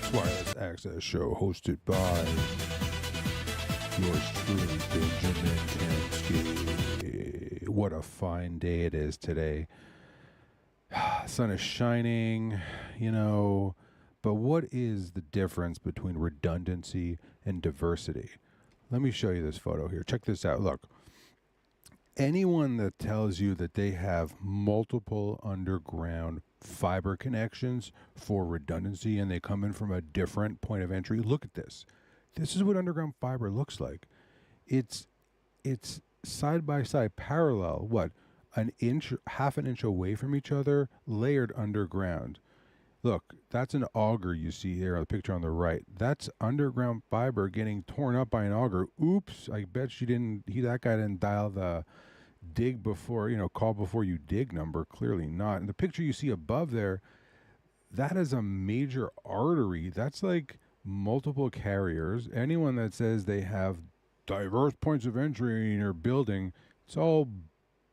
Fixed Wireless Access Show hosted by yours truly, Benjamin Kensky. What a fine day it is today. Sun is shining, but what is the difference between redundancy and diversity? Let me show you this photo here. Check this out. Look, anyone that tells you that they have multiple underground fiber connections for redundancy and they come in from a different point of entry, look at this. This is what underground fiber looks like. It's side by side, parallel, an inch, half an inch away from each other, layered underground. Look, that's an auger you see here, the picture on the right. That's underground fiber getting torn up by an auger. Oops, I bet that guy didn't dial the dig before, call before you dig number. Clearly not. And the picture you see above there, that is a major artery. That's like multiple carriers. Anyone that says they have diverse points of entry in your building, it's all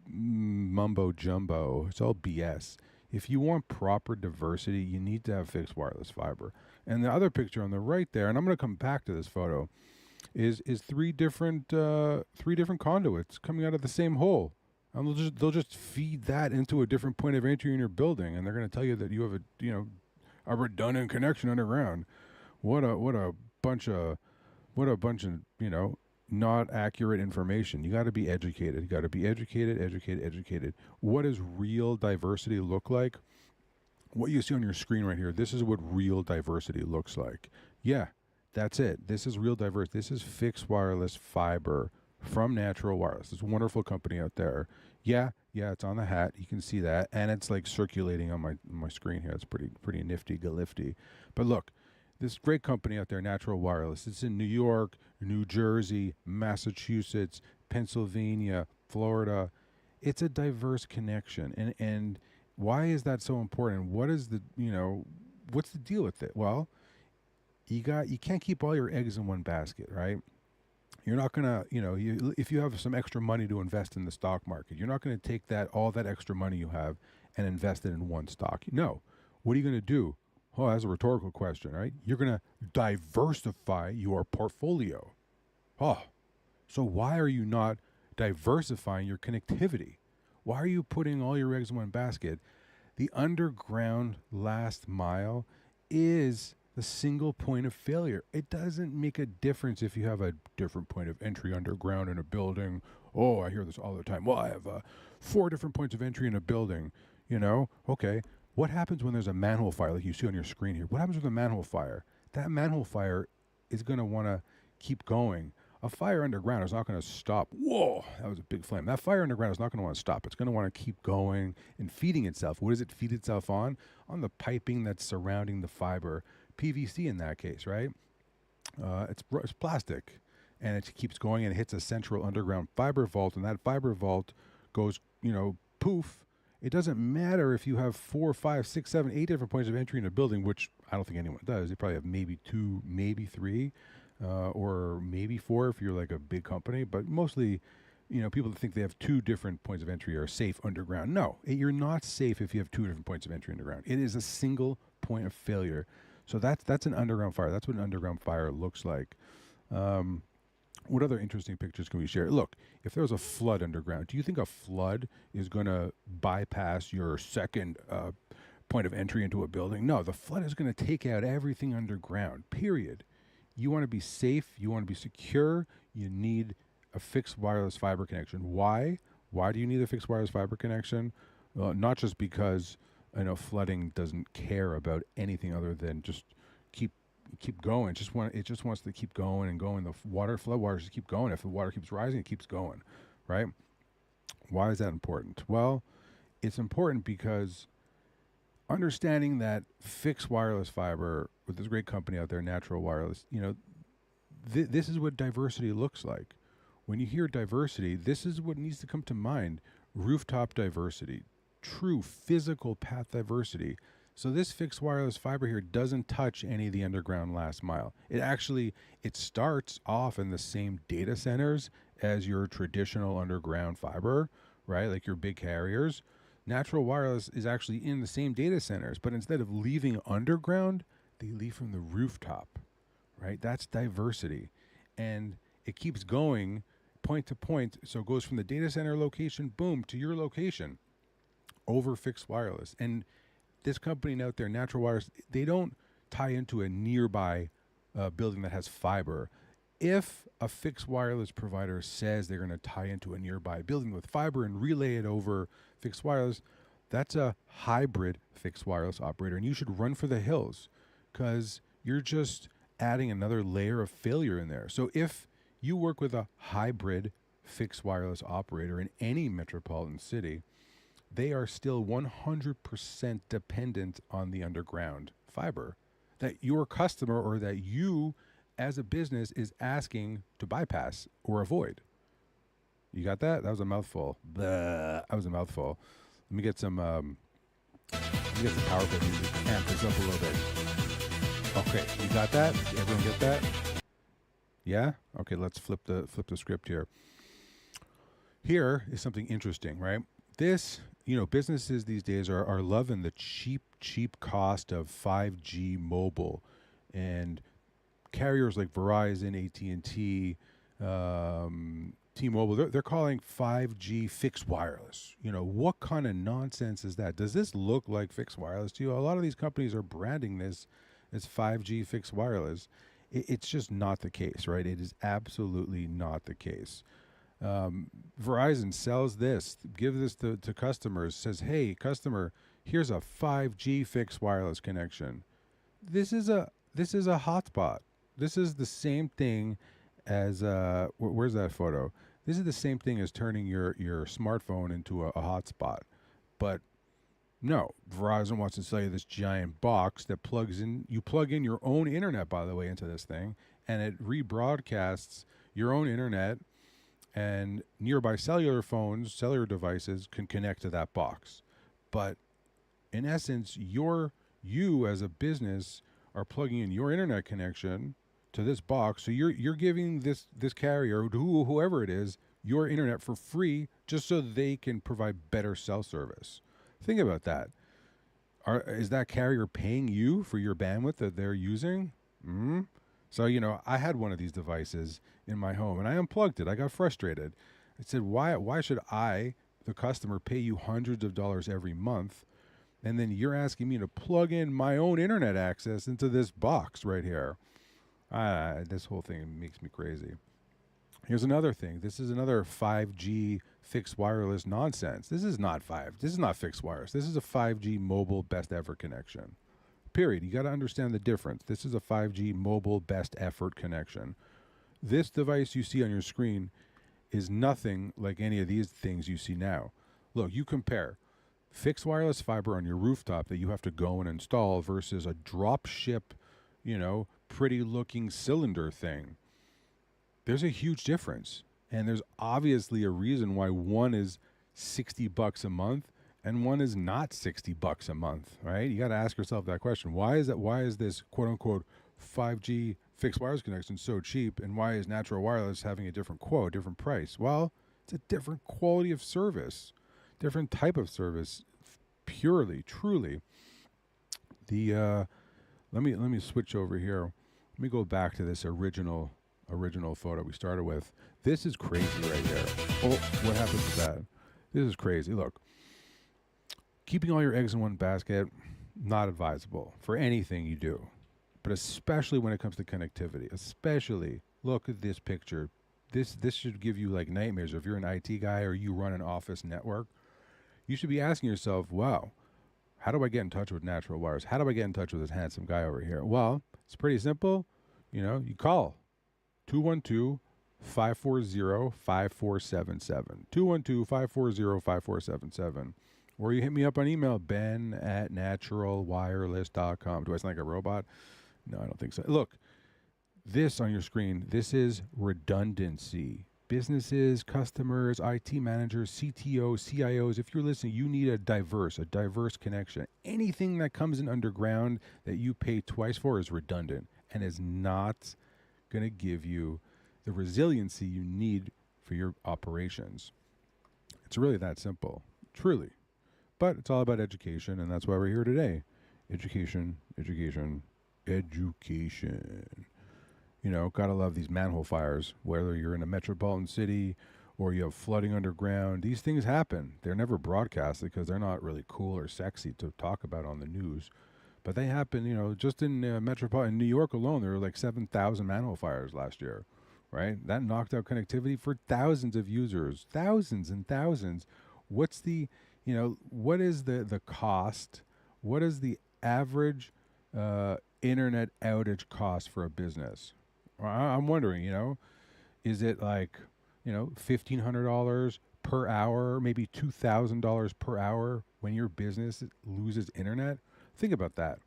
mumbo jumbo. It's all BS. If you want proper diversity, you need to have fixed wireless fiber. And the other picture on the right there, and I'm going to come back to this photo, is three different conduits coming out of the same hole. And they'll just feed that into a different point of entry in your building, and they're going to tell you that you have a redundant connection underground. What a bunch of not accurate information. You got to be educated. You got to be educated. What does real diversity look like? What you see on your screen right here, this is what real diversity looks like. Yeah, that's it. This is real diversity. This is fixed wireless fiber from Natural Wireless. It's a wonderful company out there. Yeah, it's on the hat. You can see that. And it's like circulating on my screen here. It's pretty nifty, galifty. But look, this great company out there, Natural Wireless. It's in New York, New Jersey, Massachusetts, Pennsylvania, Florida. It's a diverse connection. And why is that so important? What is what's the deal with it? Well, you can't keep all your eggs in one basket, right? You're not going to, if you have some extra money to invest in the stock market, you're not going to take all that extra money you have and invest it in one stock. No. What are you going to do? Oh, that's a rhetorical question, right? You're going to diversify your portfolio. Oh, so why are you not diversifying your connectivity? Why are you putting all your eggs in one basket? The underground last mile is the single point of failure. It doesn't make a difference if you have a different point of entry underground in a building. Oh, I hear this all the time. Well, I have 4 different points of entry in a building. Okay. What happens when there's a manhole fire like you see on your screen here? What happens with a manhole fire? That manhole fire is going to want to keep going. A fire underground is not going to stop. Whoa, that was a big flame. That fire underground is not going to want to stop. It's going to want to keep going and feeding itself. What does it feed itself on? On the piping that's surrounding the fiber. PVC in that case, right? It's plastic. And it keeps going and it hits a central underground fiber vault. And that fiber vault goes, poof. It doesn't matter if you have 4, 5, 6, 7, 8 different points of entry in a building, which I don't think anyone does. You probably have maybe 2, maybe 3, or maybe 4 if you're like a big company. But mostly, people that think they have 2 different points of entry are safe underground. No, you're not safe if you have 2 different points of entry underground. It is a single point of failure. So that's an underground fire. That's what an underground fire looks like. What other interesting pictures can we share? Look, if there was a flood underground, do you think a flood is going to bypass your second point of entry into a building? No, the flood is going to take out everything underground, period. You want to be safe. You want to be secure. You need a fixed wireless fiber connection. Why? Why do you need a fixed wireless fiber connection? Not just because flooding doesn't care about anything other than just keep going. It just wants to keep going and going. The flood waters just keep going. If the water keeps rising, it keeps going, right? Why is that important? Well, it's important because understanding that fixed wireless fiber with this great company out there, Natural Wireless, this is what diversity looks like. When you hear diversity, this is what needs to come to mind. Rooftop diversity, true physical path diversity. So this fixed wireless fiber here doesn't touch any of the underground last mile. It starts off in the same data centers as your traditional underground fiber, right? Like your big carriers. Natural Wireless is actually in the same data centers, but instead of leaving underground, they leave from the rooftop, right? That's diversity. And it keeps going point to point. So it goes from the data center location, boom, to your location over fixed wireless. And this company out there, Natural Wires, they don't tie into a nearby building that has fiber. If a fixed wireless provider says they're going to tie into a nearby building with fiber and relay it over fixed wireless, that's a hybrid fixed wireless operator. And you should run for the hills because you're just adding another layer of failure in there. So if you work with a hybrid fixed wireless operator in any metropolitan city, they are still 100% dependent on the underground fiber that your customer or that you as a business is asking to bypass or avoid. You got that? That was a mouthful. That was a mouthful. Let me get some PowerPoint music. Amp this up a little bit. Okay, you got that? Everyone get that? Yeah? Okay, let's flip the script here. Here is something interesting, right? This, businesses these days are loving the cheap cost of 5G mobile, and carriers like Verizon, AT&T, T-Mobile, they're calling 5G fixed wireless. What kind of nonsense is that? Does this look like fixed wireless to you? A lot of these companies are branding this as 5G fixed wireless. It's just not the case, right? It is absolutely not the case. Verizon sells this, gives this to customers, says, hey, customer, here's a 5G fixed wireless connection. This is a hotspot. This is the same thing as, where's that photo? This is the same thing as turning your smartphone into a hotspot. But no, Verizon wants to sell you this giant box that plugs in, you plug in your own internet, by the way, into this thing, and it rebroadcasts your own internet, and nearby cellular devices can connect to that box. But in essence, you as a business are plugging in your internet connection to this box. So you're giving this carrier, whoever it is, your internet for free just so they can provide better cell service. Think about that. Is that carrier paying you for your bandwidth that they're using? So, I had one of these devices in my home and I unplugged it. I got frustrated. I said, why should I, the customer, pay you hundreds of dollars every month? And then you're asking me to plug in my own internet access into this box right here. This whole thing makes me crazy. Here's another thing. This is another 5G fixed wireless nonsense. This is not fixed wireless. This is a 5G mobile best ever connection. Period. You got to understand the difference. This is a 5G mobile best effort connection. This device you see on your screen is nothing like any of these things you see now. Look, you compare fixed wireless fiber on your rooftop that you have to go and install versus a drop ship, pretty looking cylinder thing. There's a huge difference. And there's obviously a reason why one is $60 a month and one is not $60 a month, right? You got to ask yourself that question. Why is this quote unquote 5G fixed wireless connection so cheap, and why is Natural Wireless having a different price? Well, it's a different quality of service, different type of service, purely, truly. Let me switch over here. Let me go back to this original photo we started with. This is crazy right here. Oh, what happened to that? This is crazy. Look, keeping all your eggs in one basket, not advisable for anything you do, but especially when it comes to connectivity. Especially, look at this picture. This should give you like nightmares. If you're an IT guy or you run an office network, you should be asking yourself, wow, how do I get in touch with Natural Wires? How do I get in touch with this handsome guy over here? Well, it's pretty simple. You call 212-540-5477. 212-540-5477. Or you hit me up on email, ben@naturalwireless.com. Do I sound like a robot? No, I don't think so. Look, this on your screen, this is redundancy. Businesses, customers, IT managers, CTOs, CIOs, if you're listening, you need a diverse connection. Anything that comes in underground that you pay twice for is redundant and is not going to give you the resiliency you need for your operations. It's really that simple, truly. But it's all about education, and that's why we're here today. Education, education, education. You know, gotta love these manhole fires, whether you're in a metropolitan city or you have flooding underground. These things happen. They're never broadcasted because they're not really cool or sexy to talk about on the news. But they happen, you know, just in metropolitan New York alone, there were like 7,000 manhole fires last year, right? That knocked out connectivity for thousands of users, thousands and thousands. What's the, you know, what is the cost? What is the average internet outage cost for a business? I'm wondering, you know, is it like, you know, $1,500 per hour, maybe $2,000 per hour when your business loses internet? Think about that.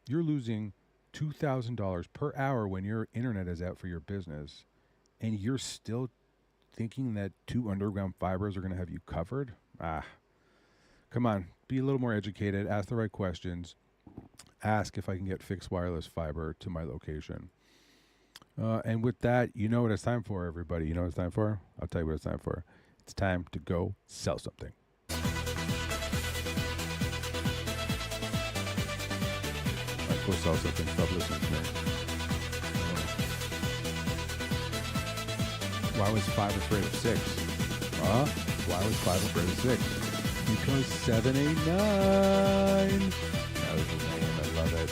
You're losing $2,000 per hour when your internet is out for your business, and you're still thinking that 2 underground fibers are going to have you covered? Come on, be a little more educated, ask the right questions, ask if I can get fixed wireless fiber to my location. And with that, you know what it's time for, everybody. You know what it's time for? I'll tell you what it's time for. It's time to go sell something. Go sell something. Stop listening to me. Why was 5 afraid of 6? Why was 5 afraid of 6? Because 7, 8, 9. That was the name. I love it.